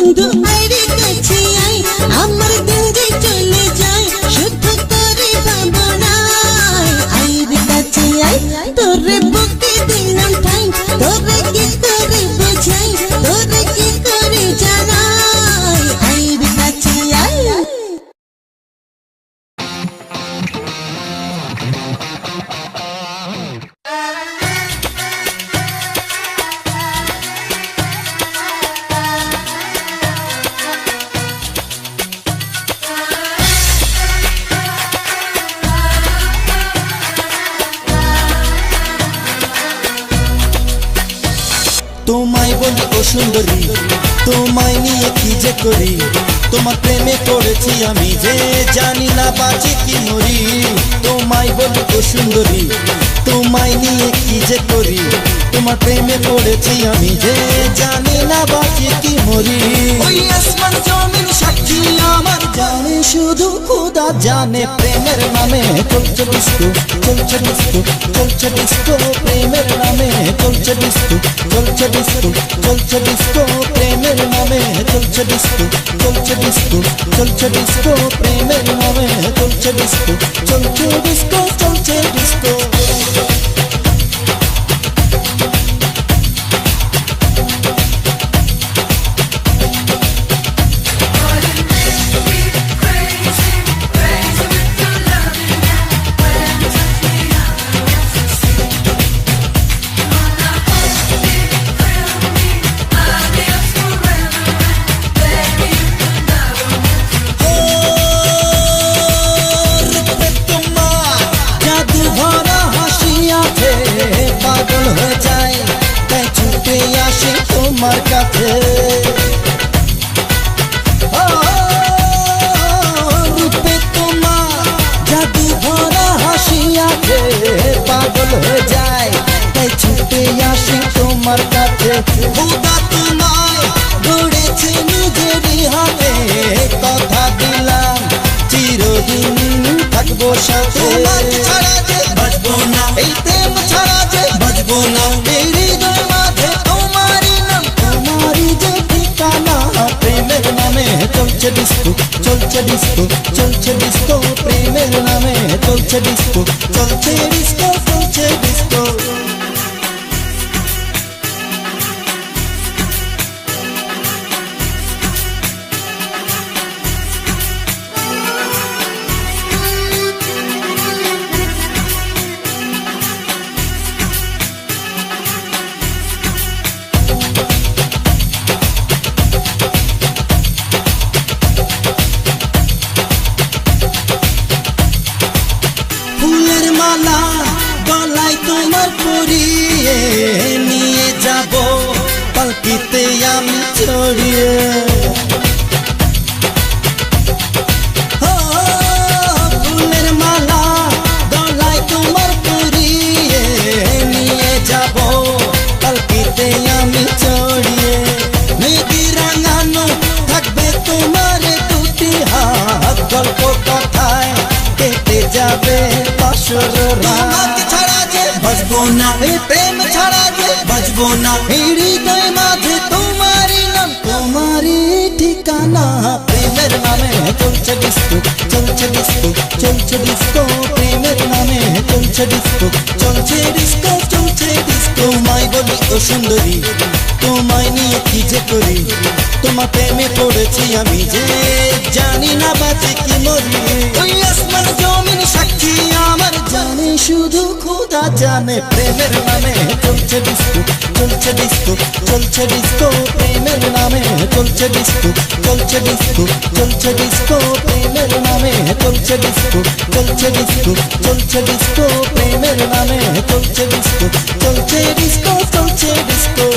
বন্ধু আইরে কাছে আই আমার দিন যে চলে যায় শুধু তোরে ভাবনায় আইরে কাছে আই তোরে বুকে দিলাম ঠাই তোরে কি করে বোঝাই তোরে কি করে জানাই আইরে কাছে আই তোমায় বলি ও সুন্দরী তোমায় নিয়ে কি যে করি তোমার প্রেমে পড়েছি আমি যে জানি না বাঁচি কি মরি তোমায় বলি ও সুন্দরী তোমায় নিয়ে কি যে করি তোমার প্রেমে পড়েছি আমি যে জানি না বাঁচি কি মরি ওই আসমান জমিন সাক্ষী আমার জানে শুধু খোদা জানে প্রেমের নামে চলছে ডিস্কো চলছে ডিস্কো চলছে ডিস্কো প্রেমের নামে চলছে ডিস্কো চলছে ডিস্কো চলছে ডিস্কো প্রেমের নামে চলছে ডিস্কো চলছে ডিস্কো চলছে ডিস্কো প্রেমের নামে চলছে ডিস্কো চলছে ডিস্কো চলছে ডিস্কো পাগল হয়ে যায় তাই ছুটে আসে তোমার কাছে রূপে তোমার জাদু ভরা হাসি আছে পাগল হয়ে যায় তাই ছুটে আসে তোমার কাছে খোদা তোমায় গড়েছে নিজেরই হাতে কথা দিলাম চিরদিন থাকবো সাথে ছাড়া যে বাঁচবো না এই প্রেম ছাড়া যে বাঁচবো না এই হৃদয় মাঝে তোমারই নাম তোমারই যে ঠিকানা প্রেমের নামে চলছে ডিস্কো চলছে ডিস্কো চলছে ডিস্কো প্রেমের নামে চলছে ডিস্কো চলছে ডিস্কো চলছে ডিস্কো ফুলের মালা গলায় তোমার পরিয়ে নিয়ে যাব পালকিতে আমি ছড়িয়ে ফুলের মালা গলায় তোমার পরিয়ে নিয়ে যাব পালকিতে আমি ছড়িয়ে মেঘে রাঙানো থাকবে তোমার দুটি হাত গল্প কথায় কেটে যাবে ছাড়া যে বাঁচবো না এই প্রেম ছাড়া যে বাঁচবো না এই হৃদয় মাঝে তোমারই নাম তোমারই ঠিকানা প্রেমের নামে চলছে ডিস্কো চলছে ডিস্কো চলছে ডিস্কো প্রেমের নামে চলছে ডিস্কো চলছে ডিস্কো চলছে ডিস্কো তোমায় বলি ও সুন্দরী তোমায় নিয়ে কি যে করি তোমার প্রেমে পড়েছি আমি যে জানি না বাঁচি কি মরি ওই আসমান জমিন সাক্ষী আমার জানে শুধু খোদা জানে প্রেমের নামে চলছে ডিস্কো চলছে ডিস্কো চলছে ডিস্কো প্রেমের নামে চলছে ডিস্কো চলছে ডিস্কো চলছে ডিস্কো প্রেমের নামে চলছে ডিস্কো চলছে ডিস্কো চলছে ডিস্কো প্রেমের নামে চলছে ডিস্কো চলছে ডিস্কো চলছে disco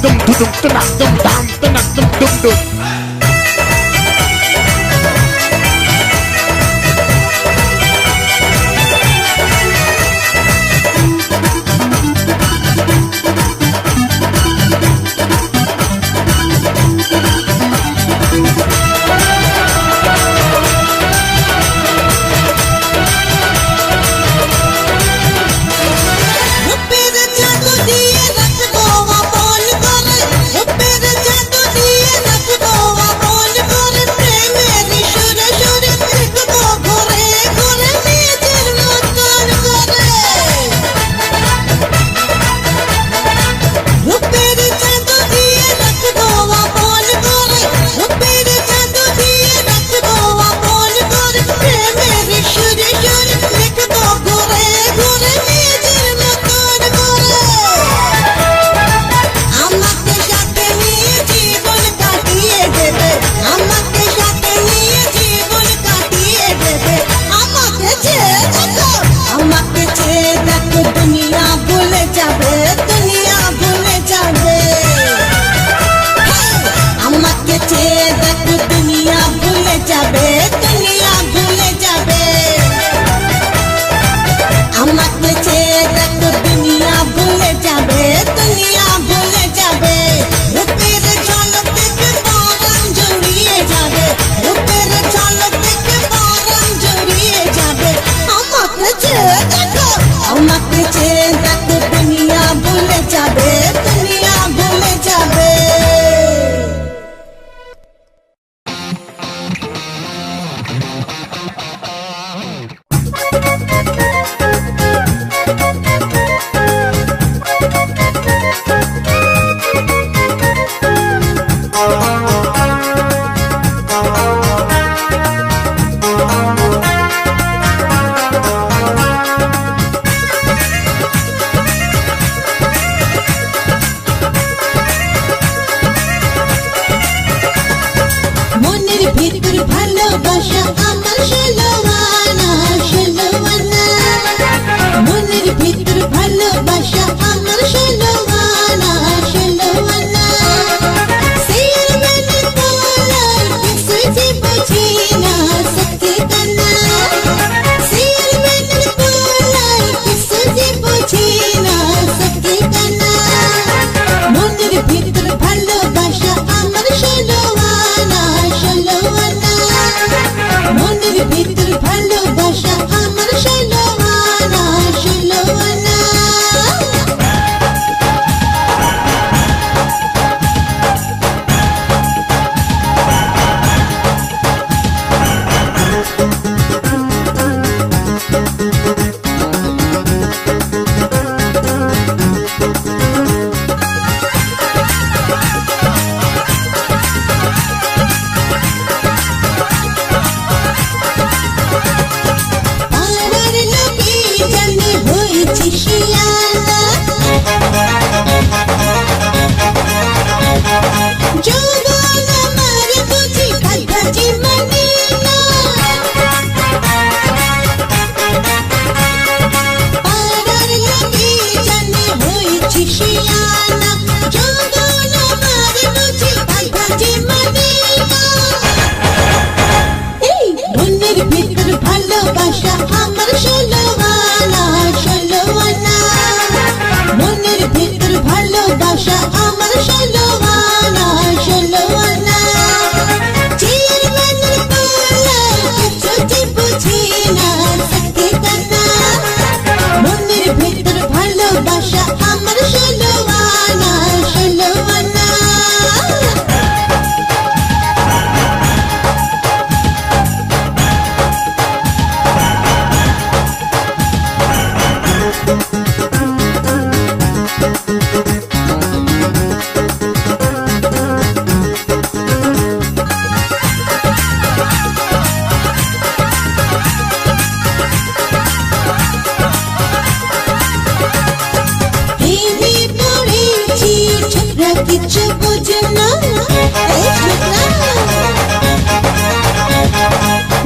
dum dum dum dum dum dum dum dum dum. রূপের জাদু দিয়ে রাখবো আপন করে, রূপের জাদু দিয়ে রাখবো আপন করে, প্রেমের সুরে সুরে দেখবো ঘুরে ঘুরে নিজের মতন করে। রূপের জাদু দিয়ে রাখবো আপন করে, রূপের জাদু দিয়ে রাখবো আপন করে, প্রেমের সুরে সুরে দেখবো ঘুরে ঘুরে নিজের মতন করে। আমাকে সাথে নিয়ে জীবন কাটিয়ে দেবে, আমাকে সাথে নিয়ে জীবন কাটিয়ে দেবে। আমাকে চেয়ে দেখো, আমাকে চেয়ে দেখো, দুনিয়া ভুলে যাবে, দুনিয়া ভুলে যাবে। আমাকে চেয়ে দেখো, দুনিয়া ভুলে যাবে, দুনিয়া ভুলে যাবে। আমাকে চেয়ে দেখো, দুনিয়া ভুলে যাবে, দুনিয়া ভুলে যাবে। রূপের ঝলক দেখে পরাণ জড়িয়ে যাবে, রূপের ঝলক দেখে পরাণ জড়িয়ে যাবে। আমাকে চেয়ে দেখো, আমাকে চেয়ে দেখো, দুনিয়া ভুলে যাবে, দুনিয়া ভুলে যাবে। মনের ভিতর ভালোবাসা আমার ষোলোয়ানা, ষোলোয়ানা। মনের ভিতর ভালোবাসা আমার ষোলোয়ানা, ষোলোয়ানা। সির মেনে তোলার কিছু যে বুঝি না সত্যি কানা, সির মেনে তোলার কিছু যে বুঝি না সত্যি কানা। মনের ভিতর ভালোবাসা আমার ষোলোয়ানা, ষোলোয়ানা। মনের ভিতর ভালোবাসা আমার ষোলোয়ানা, ষোলোয়ানা। পাড়ার লোকে জানে হয়েছি শিয়ানা, যৌবন আমার বুঝি কাছাছি মানে না। পাড়ার লোকে জানে হয়েছি শিয়ানা, যৌবন আমার বুঝি কাছাছি মানে না। এই মনের ভিতর ভালোবাসা আমার ষোলোয়ানা, ষোলোয়ানা। মনের ভিতর ভালোবাসা আমার ষোলোয়ানা, ষোলোয়ানা। চির মনের তোলার কিছু যে বুঝি না সত্যি কানা। মনের ভিতর ভালোবাসা আমার ষোলোয়ানা, ষোলোয়ানা। প্রেমে পড়েছি ছোকরা কিছু বোঝে না, এই ছোকরা।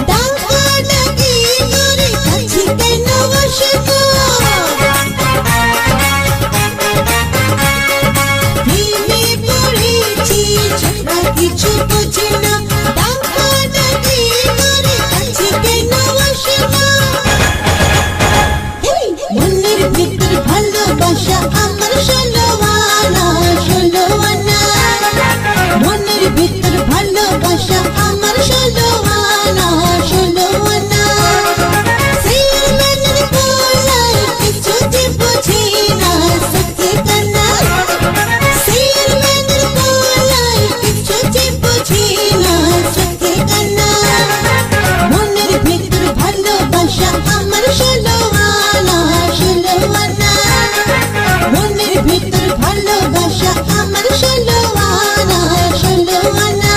ডাকাডাকি করে কাছে কেন বসে গো? প্রেমে কিছু বুঝি না ডাকা ডাকি করে কাছে কেন আসে না হেই, মনের ভিতর ভালোবাসা আমার ষোলো আনা মনের ভিতর ভালোবাসা আমার ষোলো আনা সেই মনের কোলায় কিছু যে বুঝি না সত্যি কান্না সেই মনের কোলায় কিছু যে বুঝি না সত্যি কান্না মনের ভিতর ভালোবাসা আমার ষোলো আনা মনের ভিতর ভালোবাসা আমার ষোলো আনা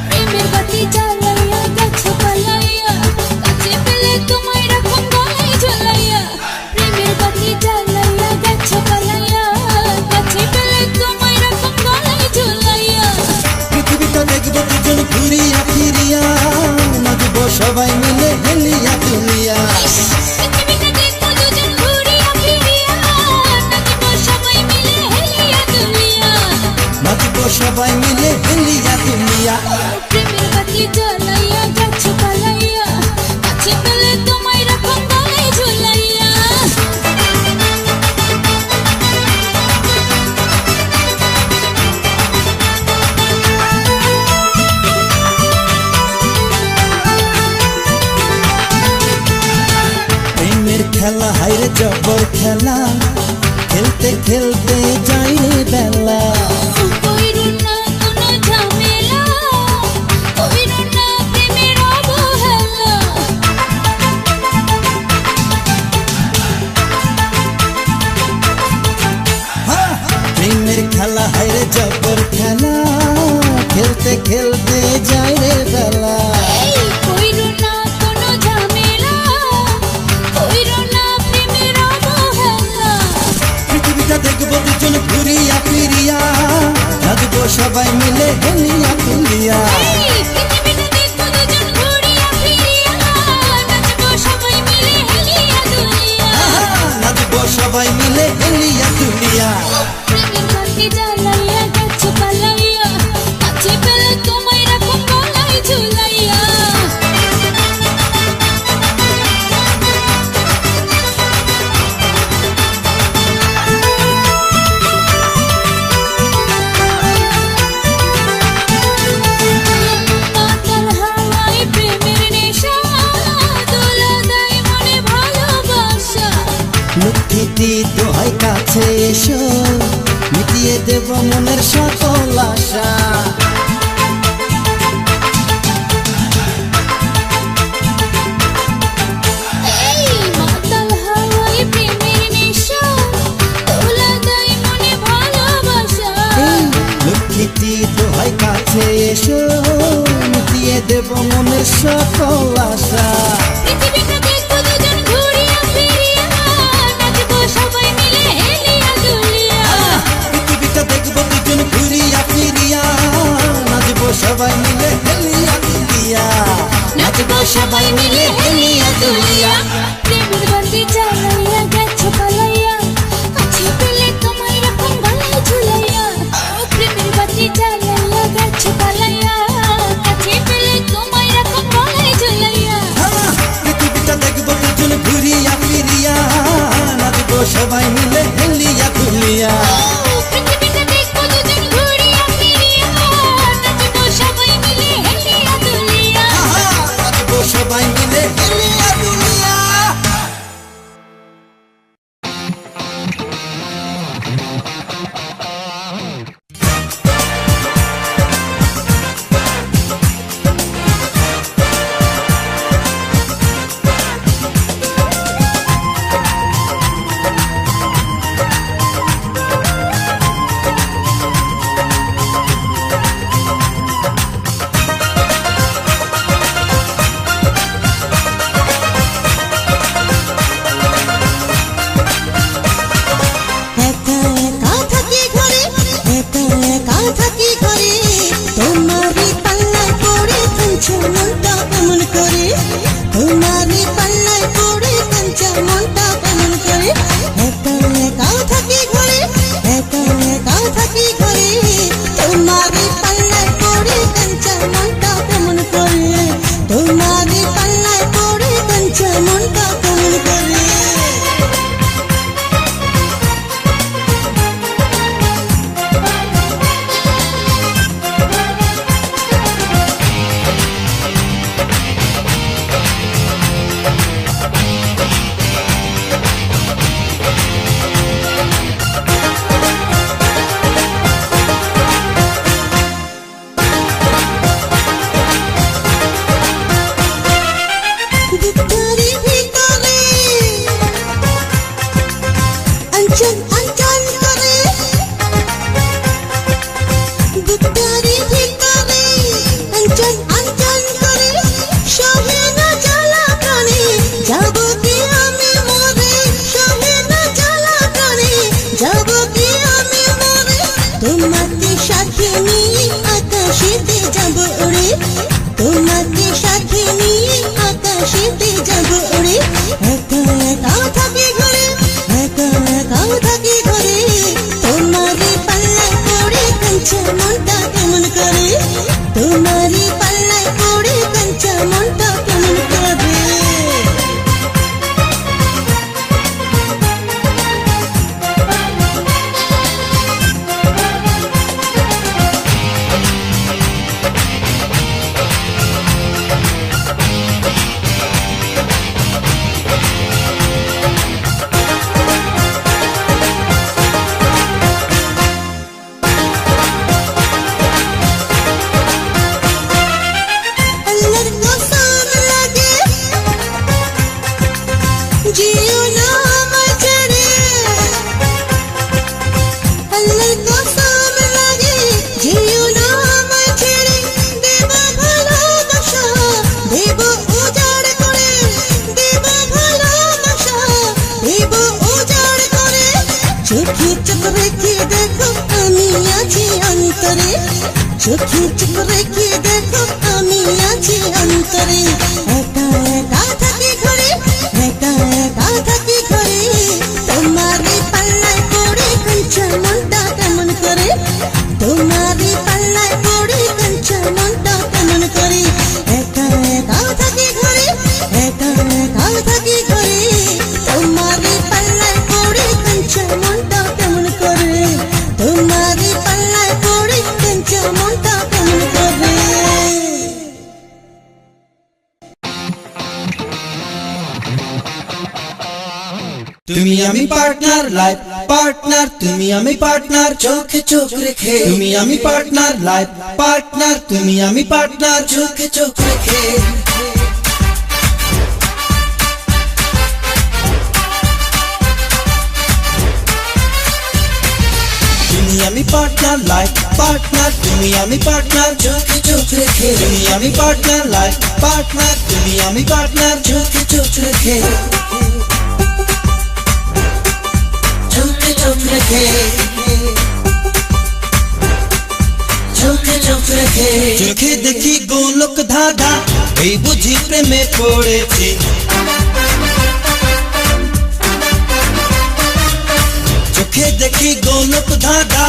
প্রেমের বাতি জ্বালাইয়া গেছো পালাইয়া কাছে পেলে তোমায় রাখুন গলায় ঝুলাইয়া প্রেমের বাতি জ্বালাইয়া গেছো পালাইয়া কাছে পেলে তোমায় রাখুন গলায় ঝুলাইয়া পৃথিবীটা দেখবো দুজন ঘুরিয়া ফিরিয়া নাচবো সবাই মিলে হেলিয়া দুলিয়া পৃথিবীটা দেখো দুজন ঘুরিয়া ফিরিয়া নাচবো সবাই মিলে হেলিয়া দুলিয়া নাচবো সবাই মিলে হেলিয়া দুলিয়া প্রেমের বাতি জ্বালাইয়া গেছো পালাইয়া কাছে পেলে তোমায় রাখুন গলায় ঝুলাইয়া প্রেমের খেলা হাইরে জবর খেলা খেলতে খেলতে যাই রে বেলা কইরো না কোনো ঝামেলা কইরো না প্রেমের অবহেলা প্রেমের খেলা হাইরে জবর খেলা খেলতে খেলতে যাই রে বেলা এই কইরো না কোনো ঝামেলা কইরো না প্রেমের অবহেলা পৃথিবীটা দেখবো দুজন ঘুরিয়া ফিরিয়া নাচবো সবাই মিলে হেলিয়া দুলিয়া এই পৃথিবীটা দেখো দুজন ঘুরিয়া ফিরিয়া নাচবো সবাই মিলে হেলিয়া দুলিয়া নাচবো সবাই মিলে হেলিয়া দুলিয়া প্রেমের বাতি জ্বালাইয়া গেছো পালাইয়া কাছে পেলে তোমায় রাখুন গলায় ঝুলাইয়া মাতাল হাওয়ায় প্রেমের নেশা দোলা দেয় মনে ভালোবাসা লক্ষ্মীটি দোহাই কাছে এসো মিটিয়ে দেব মনের সকল আশা এই মাতাল হাওয়ায় প্রেমের নেশা দোলা দেয় মনে ভালোবাসা লক্ষ্মীটি দোহাই কাছে এসো মিটিয়ে দেব মনের সকল আশা পৃথিবীটা দেখো দুজন ঘুরিয়া ফিরিয়া নাচবো সবাই মিলে হেলিয়া দুলিয়া পৃথিবীটা দেখবো দুজন ঘুরিয়া ফিরিয়া নাচবো সবাই মিলে হেলিয়া দুলিয়া নাচবো সবাই মিলে হেলিয়া দুলিয়া প্রেমের বাতি জ্বালাইয়া গেছো পালাইয়া কাছে পেলে তোমায় রাখুন গলায় ঝুলাইয়া প্রেমের বাতি জ্বালাইয়া গেছো পালাইয়া কাছে পেলে তোমায় রাখুন গলায় ঝুলাইয়া পৃথিবীটা দেখবো দুজন ঘুরিয়া ফিরিয়া নাচবো সবাই মিলে হেলিয়া দুলিয়া পৃথিবীটা দেখো দুজন ঘুরিয়া ফিরিয়া নাচবো সবাই মিলে হেলিয়া দুলিয়া নাচবো সবাই মিলে হেলিয়া দুলিয়া কাঁচা মনটা কেমন করে তোমারই পাল্লায় পড়ে কাঁচা মনটা কেমন করে একা একা থাকি ঘরে একা একা থাকি ঘরে তোমারই পাল্লায় পড়ে কাঁচা মনটা কেমন করে তোমারই পাল্লায় পড়ে কাঁচা মনটা কেমন করে বুকেরই ভিতরে আঞ্চল আঞ্চল করে বুকেরই ভিতরে আঞ্চল আঞ্চল করে সহে না জ্বালা প্রাণে যাব কি আমি মরে সহে না জ্বালা প্রাণে যাব কি আমি মরে তোমাকে সাথে নিয়ে আকাশেতে যাব উড়ে তোমাকে সাথে নিয়ে আকাশেতে যাব উড়ে একা একা থাকি ঘরে একা একা থাকি ঘরে তোমারই পাল্লায় পড়ে কাঁচা মনটা কেমন করে তোমারই পাল্লায় পড়ে কাঁচা মনটা কেমন করে আল্লাহর কসম লাগে জিও না আমায় ছেড়ে আল্লাহর কসম লাগে জিও না আমায় ছেড়ে দেব ভালোবাসা দেব উজাড় করে দেব ভালোবাসা দেব উজাড় করে চোখে চোখ রেখে দেখো আমি আছি অন্তরে চোখে চোখ রেখে দেখো আমি আছি অন্তরে একা একা থাকি ঘরে একা একা থাকি ঘরে তোমারই পাল্লায় পড়ে কাঁচা মনটা কেমন করে তোমারই পাল্লায় পড়ে কাঁচা মনটা কেমন করে একা একা থাকি ঘরে একা একা থাকি ঘরে তোমারই পাল্লায় পড়ে কাঁচা মনটা কেমন করে তোমারই পাল্লায় পড়ে কাঁচা মনটা কেমন করে তুমি আমি পার্টনার লাইফ পার্টনার তুমি আমি পার্টনার চোখে চোখ রেখে তুমি আমি পার্টনার লাইফ পার্টনার তুমি আমি পার্টনার চোখে চোখ রেখে তুমি আমি পার্টনার লাইফ পার্টনার তুমি আমি পার্টনার চোখে চোখ রেখে তুমি আমি পার্টনার লাইফ পার্টনার তুমি আমি পার্টনার চোখে চোখ রেখে চোখে চোখ রেখে চোখে চোখ রেখে চোখে দেখি গোলক ধাঁধা এই বুঝি প্রেমে পড়েছি চোখে দেখি গোলক ধাঁধা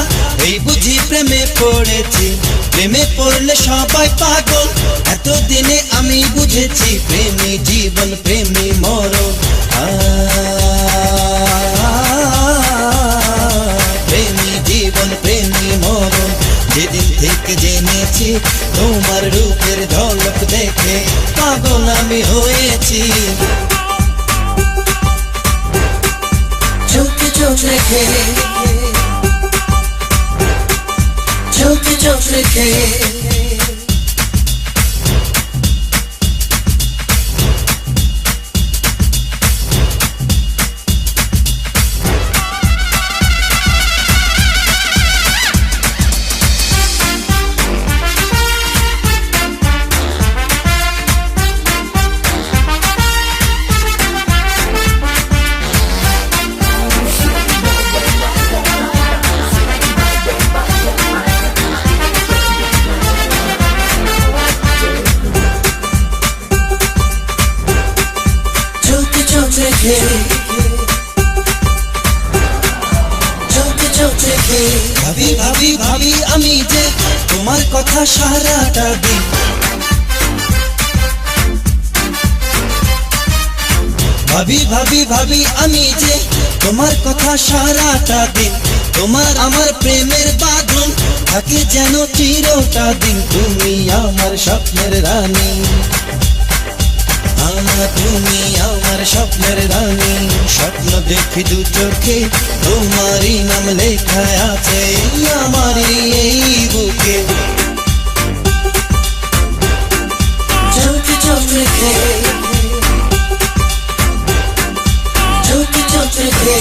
এই বুঝি প্রেমে পড়েছি প্রেমে পড়লে সবাই পাগল এতদিনে আমি বুঝেছি প্রেমী জীবন প্রেমী মরণ প্রেমী জীবন প্রেমী মরণ যেদিন থেকে জেনেছি তোমার রূপের ঝলক দেখে পাগল আমি হয়েছি চোখে চোখ রেখে চোখে চোখ রেখে রেখে, চোখে চোখ রেখে ভাবি ভাবি ভাবি আমি যে তোমার কথা সারাটা দিন। ভাবি ভাবি ভাবি আমি যে তোমার কথা সারাটা দিন। তোমার আমার প্রেমের বাঁধন থাকে যেন চিরটা দিন। তুমি আমার স্বপ্নের রানী, তুমি আমার স্বপ্নের রানী। স্বপ্ন দেখি দু চোখে, তোমারই নাম লেখা আছে আমারই এই বুকে। চোখে চোখ রেখে, চোখে চোখ রেখে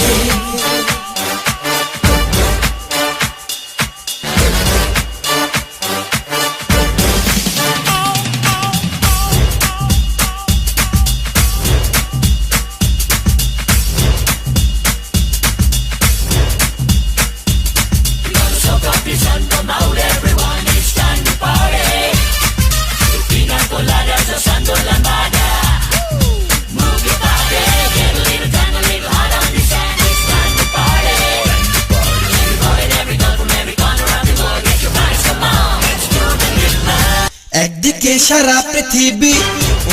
একদিকে সারা পৃথিবী,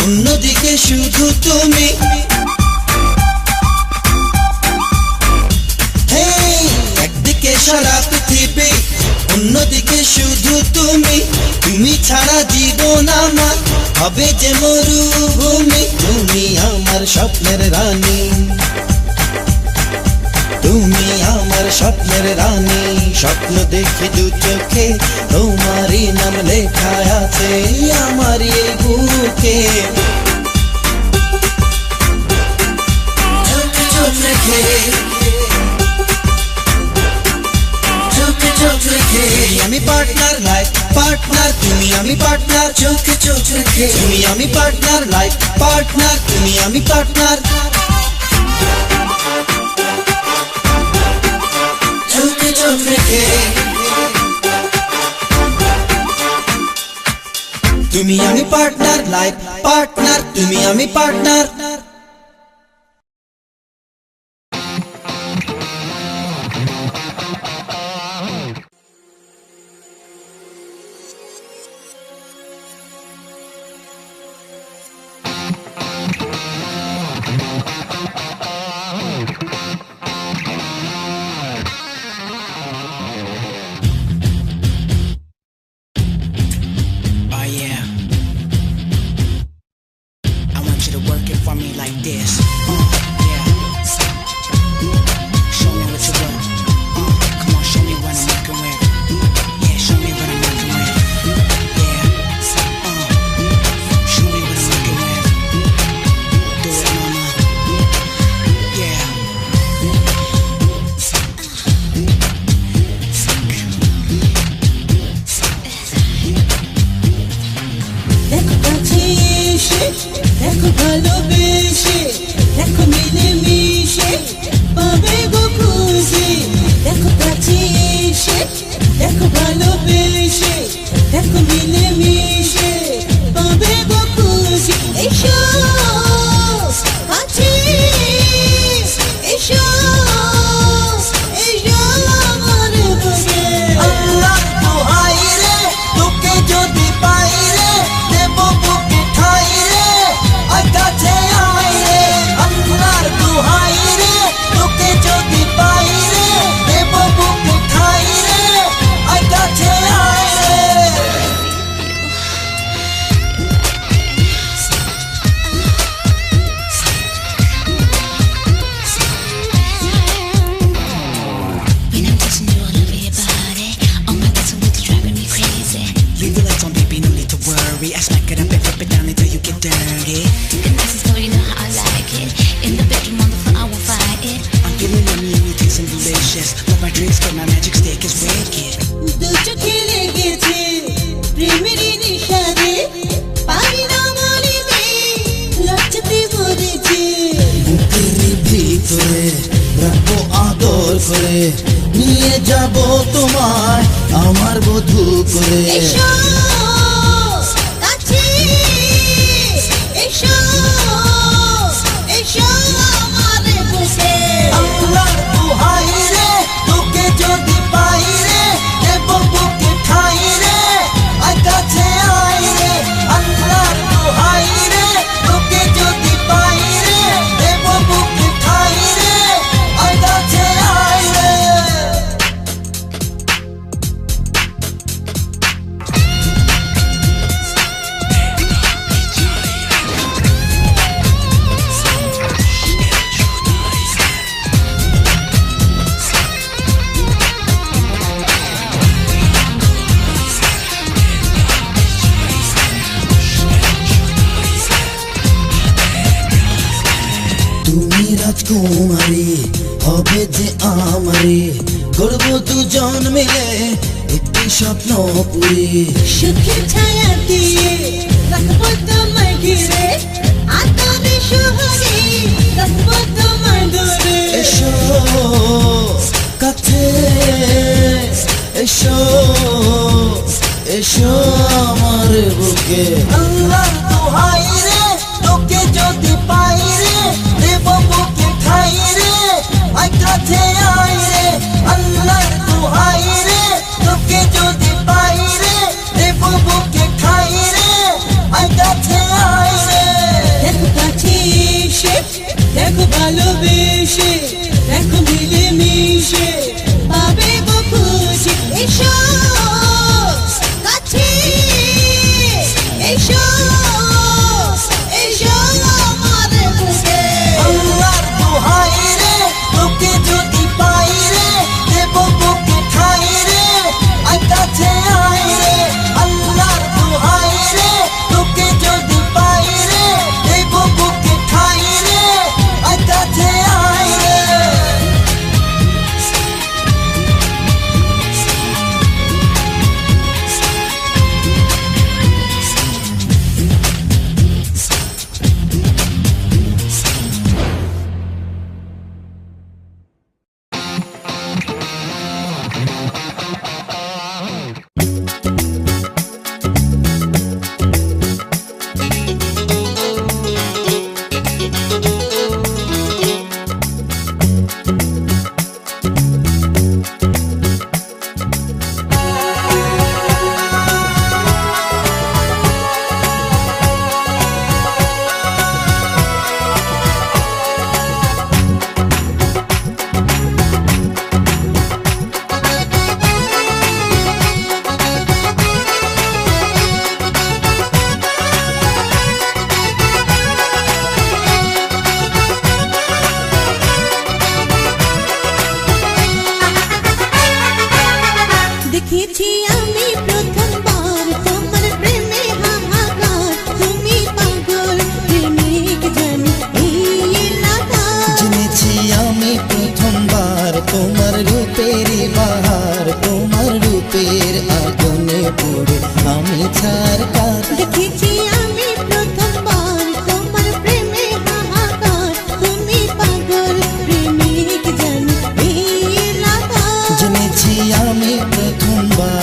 অন্যদিকে শুধু তুমি। একদিকে সারা পৃথিবী, অন্যদিকে শুধু তুমি। তুমি ছাড়া জীবন আমার হবে যে মরুভূমি। তুমি আমার স্বপ্নের রানী, তুমি আমার স্বপ্নের রানী। স্বপ্ন দেখি দু চোখে, তোমারই নাম লেখা আছে আমারই এই বুকে। চোখে চোখ রেখে, চোখে চোখ রেখে আমি পার্টনার, লাইফ পার্টনার তুমি আমি পার্টনার। চোখে চোখ রেখে তুমি আমি পার্টনার, লাইফ পার্টনার তুমি আমি পার্টনার। চোখে চোখ রেখে তুমি আমি পার্টনার, লাইফ পার্টনার তুমি আমি partner. Oh yeah, I want you to work it for me like this. Yeah, show me what you work. Come on, show me what I'm working with. Yeah, show me what I'm working with. Yeah, show me what I'm working with. Do it, mama. Yeah. দেখো কাছে এসে, দেখো ভালোবেসে, দেখো মিলে মিশে পাবে গো খুশি। দেখো কাছে এসে, দেখো ভালোবেসে, দেখো মিলে মিশে পাবে গো খুশি। এসো কাছে, এসো এসো আমার বুকে। আল্লাহ দোহাই রে, তোকে যদি পাই রে, দেব বুকে ঠাই রে, আয় কাছে আয় রে। আল্লাহর দোহাই রে, তোকে যদি পাই রে, দেব বুকে ঠাই রে, আয় কাছে আয় রে। When I'm touching you all over your body, oh my God, so what you driving me crazy? Leave the lights on, baby, no need to worry. I smack it up and flip it down until you get dirty. The nice is you know how I like it. In the bedroom, on the floor, I won't fight it. I'm getting yummy and you tasting delicious. Love my drinks, but my magic stick is wicked. দু চোখে লেগেছে প্রেমেরই নিশারে, পারি না বলিতে লজ্জাতে মরেছে। বুকের ভিতরে রাখবো আদর করে, নিয়ে যাব তোমায় আমার বধূ করে। এসো কাছে, এসো এসো আমার রাজকুমারী হবে যে আমারে, গড়ব দুজন মিলে একটি স্বপ্ন পুরী। সুখের ছায়া দিয়ে রাখবো তোমায় ঘিরে, আতরে শহরে রাখবো তোমায় দূরে। এসো কাছে, এসো এসো আমার বুকে। আল্লাহ দোহাই রে, তোকে যদি পাই রে, দেব বুকে ঠাই রে, আয় কাছে আয় রে। আল্লাহ দোহাই রে, তোকে যদি পাই রে, দেব বুকে ঠাই রে, আয় কাছে আয় রে। দেখো কাছে এসে, দেখো ভালোবেসে, দেখো মিলে মিশে পাবে গো খুশি। এসো কাছে, এসো এসো আমার বুকে। আল্লাহর দোহাই রে, তোকে যদি পাই রে, দেব বুকে ঠাই রে, আয় কাছে আয় রে। আল্লাহর দোহাই রে, তোকে যদি পাই রে, দেব বুকে ঠাই রে, আয় কাছে আয় রে। দেখেছি আমি প্রথমবার তোমার প্রেমে হাহাকার, তুমি পাগল প্রেমিক জানি এই এলাকা। জেনেছি আমি প্রথমবার তোমার রূপেরই বাহার, তোমার রূপের আগুনে পড়ে আমি ছারকার। দেখেছি আমি প্রথমবার তোমার প্রেমে হাহাকার, তুমি পাগল প্রেমিক জানি এই এলাকা। জেনেছি আমি প্রথমবার।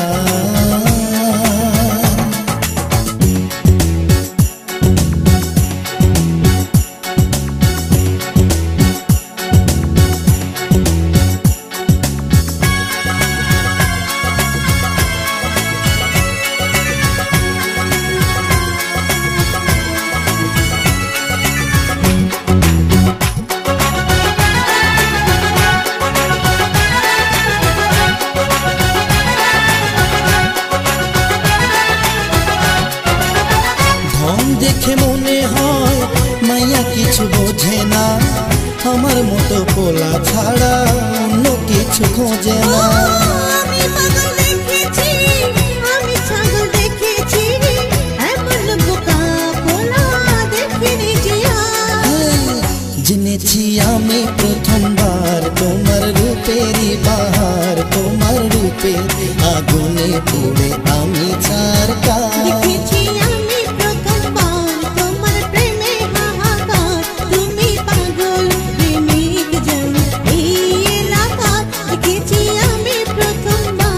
ঢং দেখে মনে হয় মাইয়া কিছু বোঝে না, আমার মতো পোলা ছাড়া অন্য কিছু খোঁজে না। আমি পাগল দেখেছি, আমি ছাগল দেখেছি, এমন বোকা পোলা দেখিনি যে আর। জেনেছি আমি প্রথমবার তোমার রূপেরই বাহার, তোমার রূপের আগুনে পড়ে আমি ছারকার। দেখেছি আমি প্রথমবার তোমার প্রেমে হাহাকার, তুমি পাগল প্রেমিক জানি এই এলাকা। দেখেছি আমি প্রথমবার।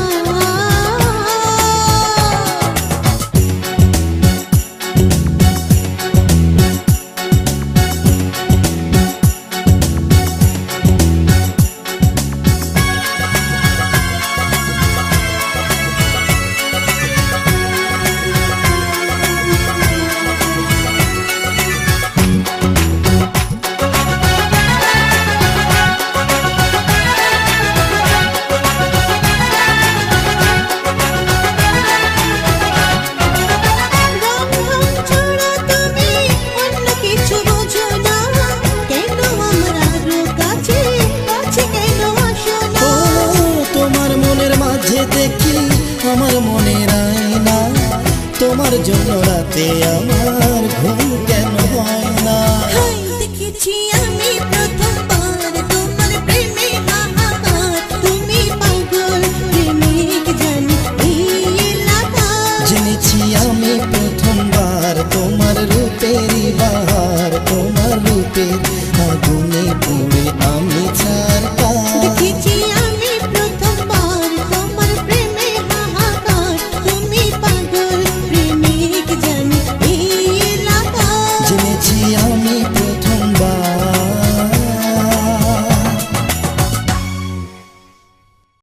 আমার মনের আয়না, তোমার জন্য রাতে আমার ঘুম কেন হয় না। দেখেছি আমি প্রথম তুমি